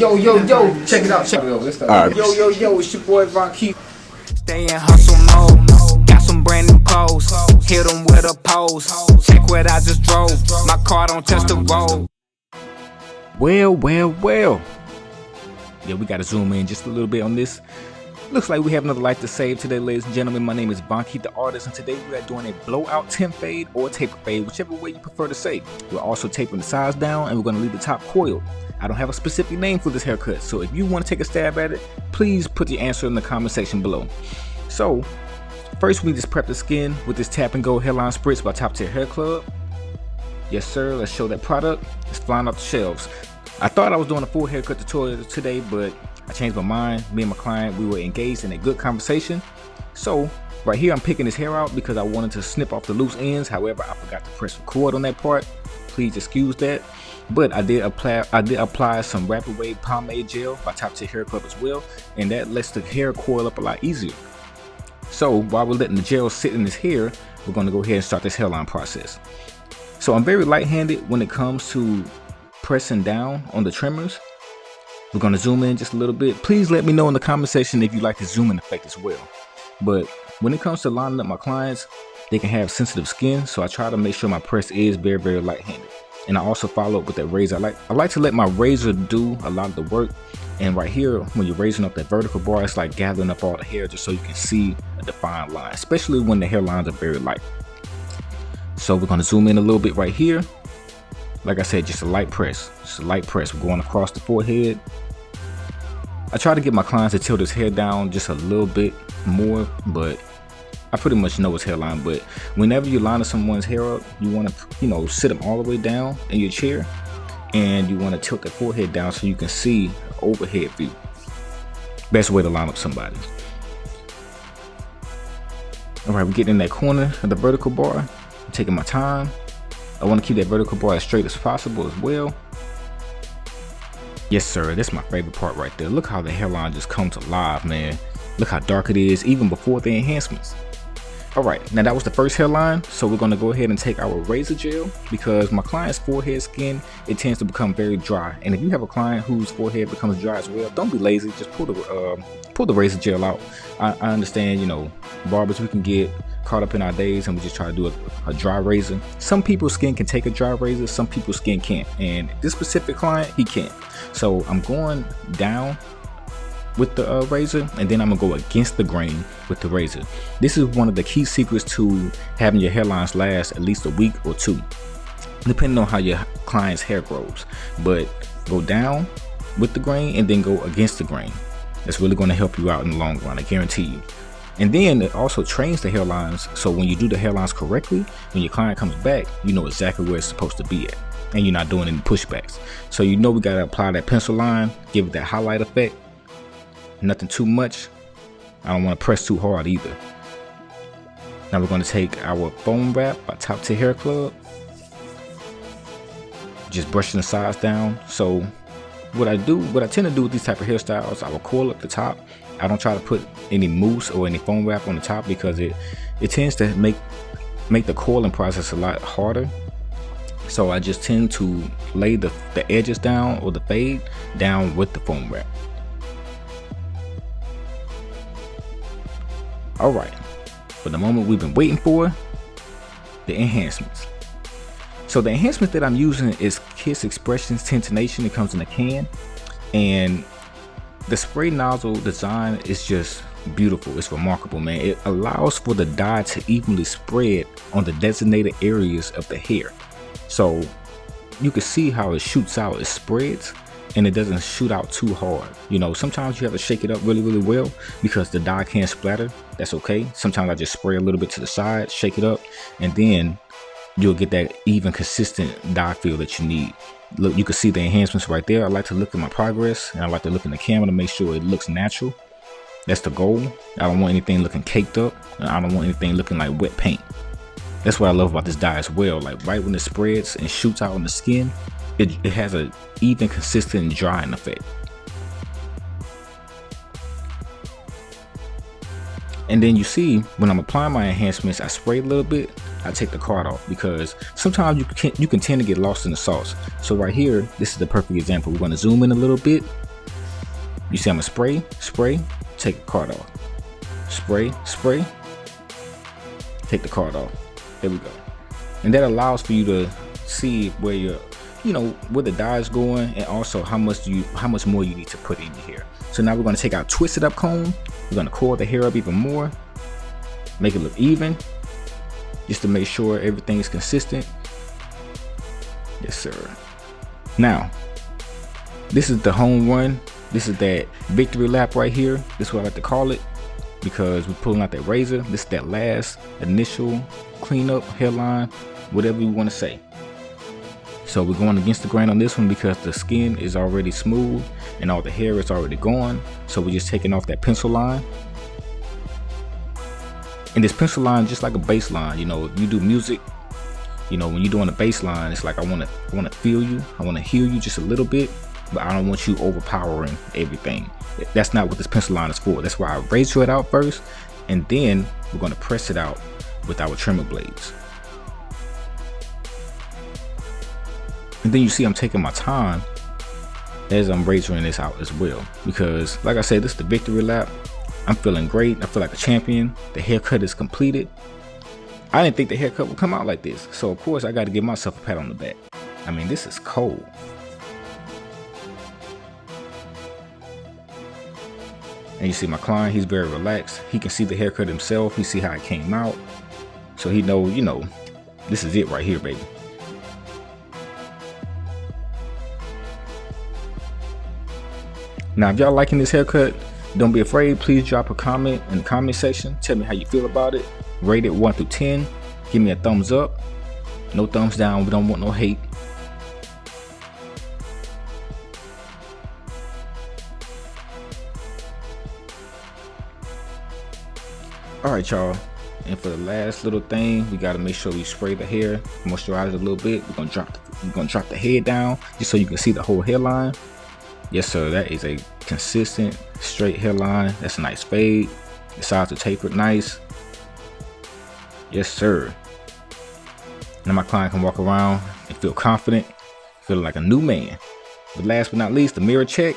Yo, check it out, check it out. Right. Yo, it's your boy Von Keith. Stay in hustle mode, got some brand new clothes, hit them with a pose, check what I just drove, my car don't touch the road. Well. Yeah, we gotta zoom in just a little bit on this. Looks like we have another life to save today, ladies and gentlemen. My name is Von Keith, the artist, and today we are doing a blowout tint fade or taper fade, whichever way you prefer to say. We're also tapering the sides down, and we're gonna leave the top coiled. I don't have a specific name for this haircut, so if you want to take a stab at it, please put your answer in the comment section below. So, first we just prep the skin with this Tap and Go Hairline Spritz by Top Tier Hair Club. Yes sir, let's show that product. It's flying off the shelves. I thought I was doing a full haircut tutorial today, but I changed my mind. Me and my client, we were engaged in a good conversation. So, right here I'm picking his hair out because I wanted to snip off the loose ends. However, I forgot to press record on that part. Please excuse that. But I did apply some Rapid Wave Pomade Gel by Top Tier Hair Club as well, and that lets the hair coil up a lot easier. So while we're letting the gel sit in his hair, we're going to go ahead and start this hairline process. So I'm very light-handed when it comes to pressing down on the trimmers. We're going to zoom in just a little bit. Please let me know in the comment section if you like the zoom in effect as well. But when it comes to lining up my clients, they can have sensitive skin, so I try to make sure my press is very light-handed. And I also follow up with that razor. I like to let my razor do a lot of the work. And right here, when you're raising up that vertical bar, it's like gathering up all the hair just so you can see a defined line, especially when the hairlines are very light. So we're going to zoom in a little bit right here. Like I said, just a light press. We're going across the forehead. I try to get my clients to tilt his hair down just a little bit more, but I pretty much know his hairline. But whenever you're lining someone's hair up, you want to, sit them all the way down in your chair, and you want to tilt the forehead down so you can see an overhead view. Best way to line up somebody. All right, we're getting in that corner of the vertical bar. I'm taking my time. I want to keep that vertical bar as straight as possible as well. Yes sir, that's my favorite part right there. Look how the hairline just comes alive, man. Look how dark it is even before the enhancements. Alright, now that was the first hairline, so we're going to go ahead and take our razor gel, because my client's forehead skin, it tends to become very dry. And if you have a client whose forehead becomes dry as well, don't be lazy, just pull the razor gel out. I understand, barbers, we can get caught up in our days and we just try to do a dry razor. Some people's skin can take a dry razor, some people's skin can't, and this specific client, he can't. So I'm going down with the razor, and then I'm gonna go against the grain with the razor. This is one of the key secrets to having your hairlines last at least a week or two, depending on how your client's hair grows. But go down with the grain and then go against the grain. That's really going to help you out in the long run, I guarantee you. And then it also trains the hairlines, so when you do the hairlines correctly, when your client comes back, you know exactly where it's supposed to be at, and you're not doing any pushbacks. So we gotta apply that pencil line, give it that highlight effect. Nothing too much. I don't want to press too hard either. Now we're going to take our foam wrap by Top Tier Hair Club. Just brushing the sides down. So what I tend to do with these type of hairstyles, I will coil up the top. I don't try to put any mousse or any foam wrap on the top because it tends to make the coiling process a lot harder. So I just tend to lay the edges down, or the fade down, with the foam wrap. Alright, for the moment we've been waiting for, the enhancements. So the enhancement that I'm using is Kiss Expressions Tintination. It comes in a can, and the spray nozzle design is just beautiful. It's remarkable, man. It allows for the dye to evenly spread on the designated areas of the hair. So you can see how it shoots out, it spreads, and it doesn't shoot out too hard. Sometimes you have to shake it up really well because the dye can't splatter. That's okay. Sometimes I just spray a little bit to the side, shake it up, and then you'll get that even consistent dye feel that you need. Look, you can see the enhancements right there. I like to look at my progress, and I like to look in the camera to make sure it looks natural. That's the goal. I don't want anything looking caked up, and I don't want anything looking like wet paint. That's what I love about this dye as well. Like right when it spreads and shoots out on the skin, it has an even consistent drying effect. And then you see when I'm applying my enhancements, I spray a little bit, I take the card off, because sometimes you can tend to get lost in the sauce. So right here, this is the perfect example. We're going to zoom in a little bit, You see I'm gonna spray, take the card off. Spray, take the card off. There we go. And that allows for you to see where your, where the dye is going, and also how much more you need to put in your hair. So now we're gonna take our twisted up comb. We're gonna coil the hair up even more, make it look even, just to make sure everything is consistent. Yes, sir. Now, this is the home run. This is that victory lap right here. This is what I like to call it, because we're pulling out that razor. This is that last initial cleanup, hairline, whatever you want to say. So we're going against the grain on this one because the skin is already smooth and all the hair is already gone. So we're just taking off that pencil line. And this pencil line, just like a bass line, you do music, when you're doing a bass line, it's like I want to feel you, I want to hear you just a little bit, but I don't want you overpowering everything. That's not what this pencil line is for. That's why I razor it out first, and then we're going to press it out with our trimmer blades. And then you see I'm taking my time as I'm razoring this out as well, because like I said, this is the victory lap. I'm feeling great. I feel like a champion. The haircut is completed. I didn't think the haircut would come out like this, so of course I got to give myself a pat on the back. I mean, this is cold. And you see my client, he's very relaxed. He can see the haircut himself. He see how it came out, so he knows, this is it right here, baby. Now, if y'all liking this haircut, don't be afraid. Please drop a comment in the comment section. Tell me how you feel about it. Rate it 1 through 10. Give me a thumbs up. No thumbs down. We don't want no hate. All right, y'all. And for the last little thing, we got to make sure we spray the hair, moisturize it a little bit. We're gonna drop the head down just so you can see the whole hairline. Yes, sir. That is a consistent, straight hairline. That's a nice fade. The sides are tapered nice. Yes, sir. Now my client can walk around and feel confident, feeling like a new man. But last but not least, the mirror check.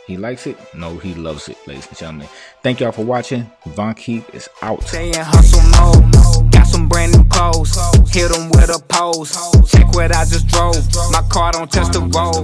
He likes it? No, he loves it, ladies and gentlemen. Thank y'all for watching. Von Keith is out. Stay in hustle mode. Got some brand new clothes. Hit them with a pose. Check what I just drove. My car don't touch the road.